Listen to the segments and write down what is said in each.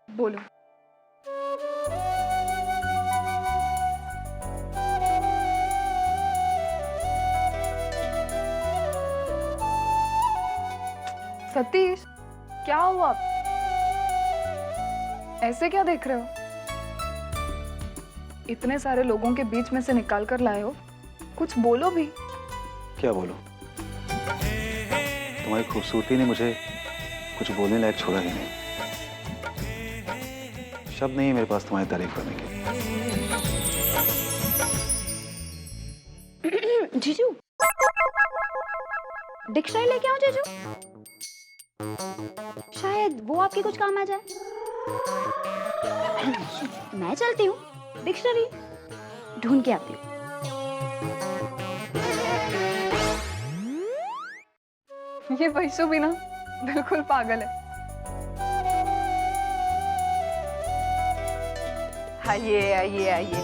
बोलो। सतीश, क्या हुआ? ऐसे क्या देख रहे हो? इतने सारे लोगों के बीच में से निकाल कर लाए हो, कुछ बोलो भी। क्या बोलो? तुम्हारी खूबसूरती ने मुझे कुछ बोलने लायक छोड़ा ही नहीं। शब्द नहीं है मेरे पास तुम्हारी तारीफ करने के। जीजू, डिक्शनरी लेके आओ जीजू। शायद वो आपके कुछ काम आ जाए। मैं चलती हूँ, डिक्शनरी ढूंढ के आती हूँ। ये वैसु भी ना बिल्कुल पागल है। आइए आइए आइए,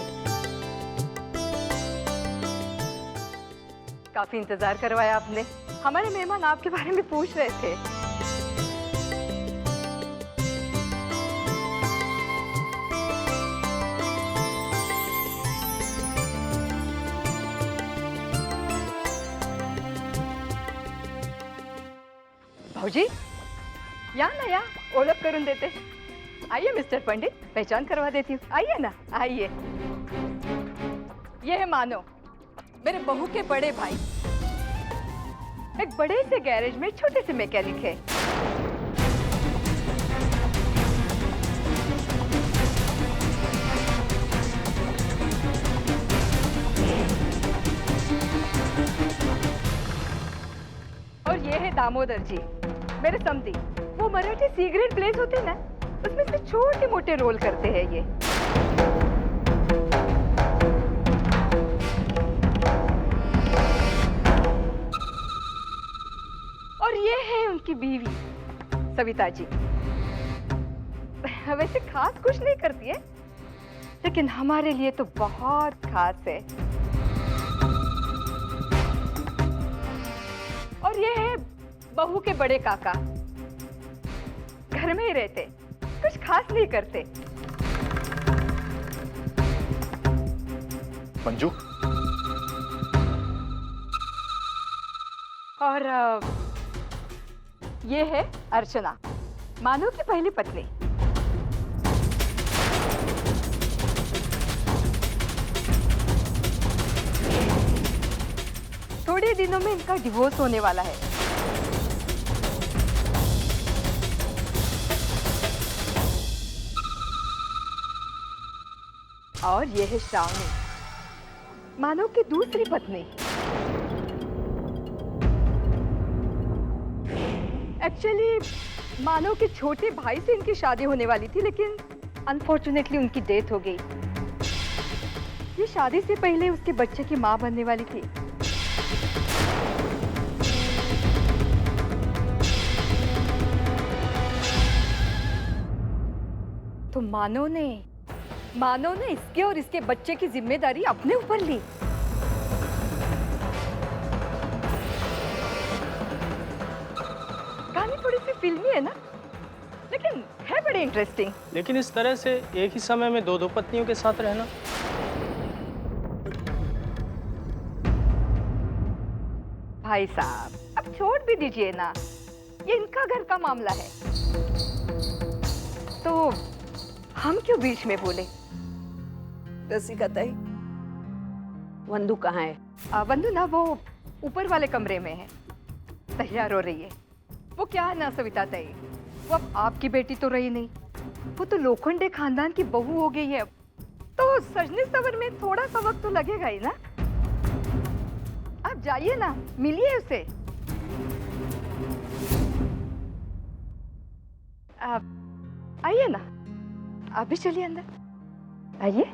काफी इंतजार करवाया आपने। हमारे मेहमान आपके बारे में पूछ रहे थे। भाऊजी, या ना या ओळख करून देते। आइए मिस्टर पंडित, पहचान करवा देती हूँ। आइए ना, आइए। ये है मानो, मेरे बहू के बड़े भाई। एक बड़े से गैरेज में छोटे से मैकेनिक है। और ये है दामोदर जी, मेरे समधी। वो मराठी सी ग्रेड प्लेस होते हैं ना, उसमें से छोटे मोटे रोल करते हैं ये। और ये है उनकी बीवी सविता जी। वैसे खास कुछ नहीं करती है, लेकिन हमारे लिए तो बहुत खास है। और ये है बहू के बड़े काका, घर में ही रहते, कुछ खास नहीं करते। मंजू, और ये है अर्चना, मानव की पहली पत्नी। थोड़े दिनों में इनका डिवोर्स होने वाला है। और ये है श्रावणी, मानव की दूसरी पत्नी। एक्चुअली मानव के छोटे भाई से इनकी शादी होने वाली थी, लेकिन अनफॉर्चुनेटली उनकी डेथ हो गई। ये शादी से पहले उसके बच्चे की मां बनने वाली थी। तो मानव ने इसके और इसके बच्चे की जिम्मेदारी अपने ऊपर ली। कहानी थोड़ी सी फिल्मी है ना, लेकिन है बड़ी इंटरेस्टिंग। लेकिन इस तरह से एक ही समय में दो पत्नियों के साथ रहना। भाई साहब, अब छोड़ भी दीजिए ना, ये इनका घर का मामला है, तो हम क्यों बीच में बोले। रसिका ताई, वंदू कहाँ है? वंदू ना वो ऊपर वाले कमरे में है, तैयार हो रही है। वो क्या है ना सविता ताई, वो अब आपकी बेटी तो रही नहीं, वो तो लोखंडे खानदान की बहू हो गई है। तो सजने सवर में थोड़ा सा वक्त तो लगेगा ही ना। आप जाइए ना, मिलिए उसे। आप आइए ना, आप भी चलिए अंदर, आइए।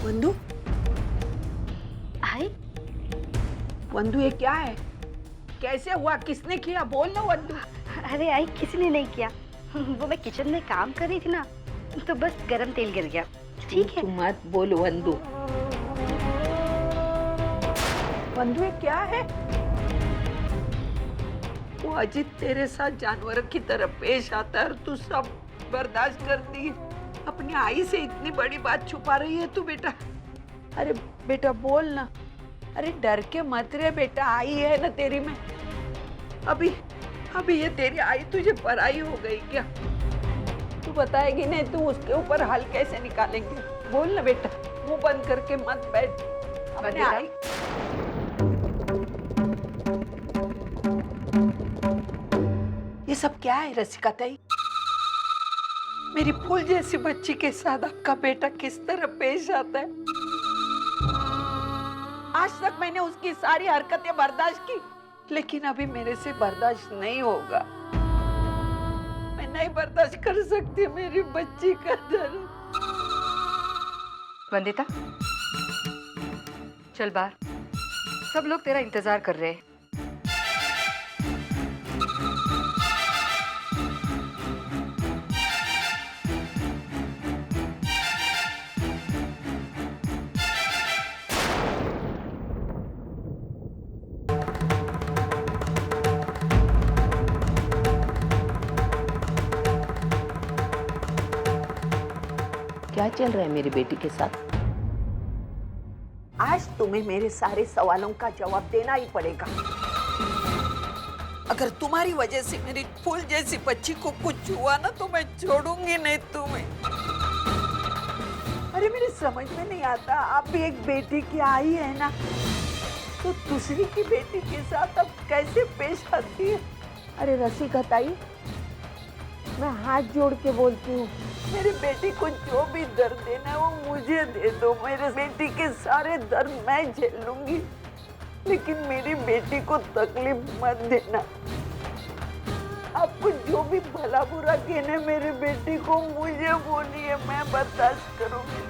वंदू, आई वंदू ये क्या है? कैसे हुआ? किसने किया? बोल ना वंदू। अरे आई किसी ने नहीं किया। वो मैं किचन में काम कर रही थी ना, तो बस गरम तेल गिर गया। ठीक है। तू मत बोल वंदू। वंदू ये क्या है? वो अजीत तेरे साथ जानवर की तरह पेश आता है और तू सब बर्दाश्त करती है। अपनी आई से इतनी बड़ी बात छुपा रही है तू बेटा। अरे बेटा बोल ना। अरे डर के मत रे बेटा, आई है ना तेरी में। अभी अभी ये तेरी आई तुझे पराई हो गई क्या? तू बताएगी नहीं तू उसके ऊपर हल कैसे निकालेंगे? बोल ना बेटा, मुंह बंद करके मत बैठ। अपने आई ये सब क्या है रसिका ताई? मेरी फूल जैसी बच्ची के साथ आपका बेटा किस तरह पेश आता है? आज तक मैंने उसकी सारी हरकतें बर्दाश्त की, लेकिन अभी मेरे से बर्दाश्त नहीं होगा। मैं नहीं बर्दाश्त कर सकती मेरी बच्ची का दर्द। वंदिता, चल बाहर, सब लोग तेरा इंतजार कर रहे हैं। क्या चल रहा है मेरी बेटी के साथ? आज तुम्हें मेरे सारे सवालों का जवाब देना ही पड़ेगा। अगर तुम्हारी वजह से मेरी फूल जैसी बच्ची को कुछ हुआ ना तो मैं छोड़ूंगी नहीं तुम्हें। अरे मेरी समझ में नहीं आता, आप भी एक बेटी की आई है ना, तो दूसरी की बेटी के साथ अब कैसे पेश आती है? अरे रसिका ताई, मैं हाथ जोड़ के बोलती हूँ, मेरी बेटी को जो भी दर्द देना है वो मुझे दे दो। मेरे बेटी के सारे दर्द मैं झेल लूंगी, लेकिन मेरी बेटी को तकलीफ मत देना। आपको जो भी भला बुरा कहना मेरी बेटी को मुझे बोलिए, मैं बर्दाश्त करूंगी।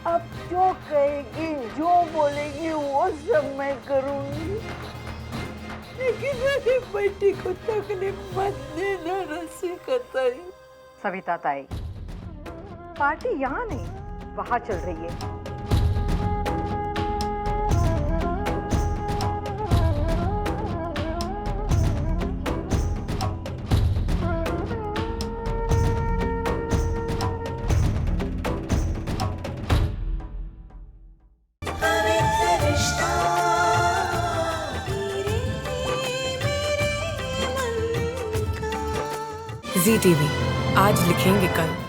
आप जो कहेगी जो बोलेगी वो सब मैं करूंगी, लेकिन मेरी बेटी को तकलीफ मत देना रसिका ताई। सविता ताई, पार्टी यहाँ नहीं, वहाँ चल रही है। ZTV, आज लिखेंगे कल।